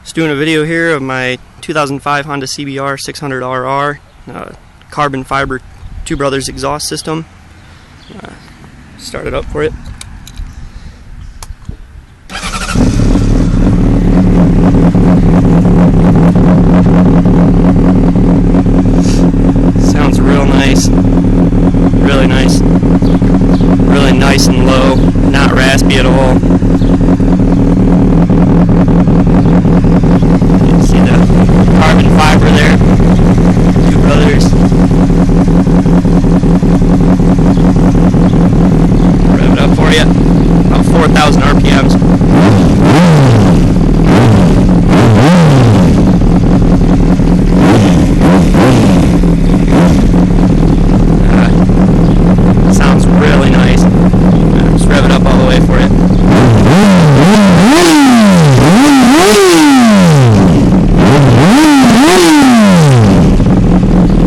Just doing a video here of my 2005 Honda CBR 600RR carbon fiber Two Brothers exhaust system. Start it up for it.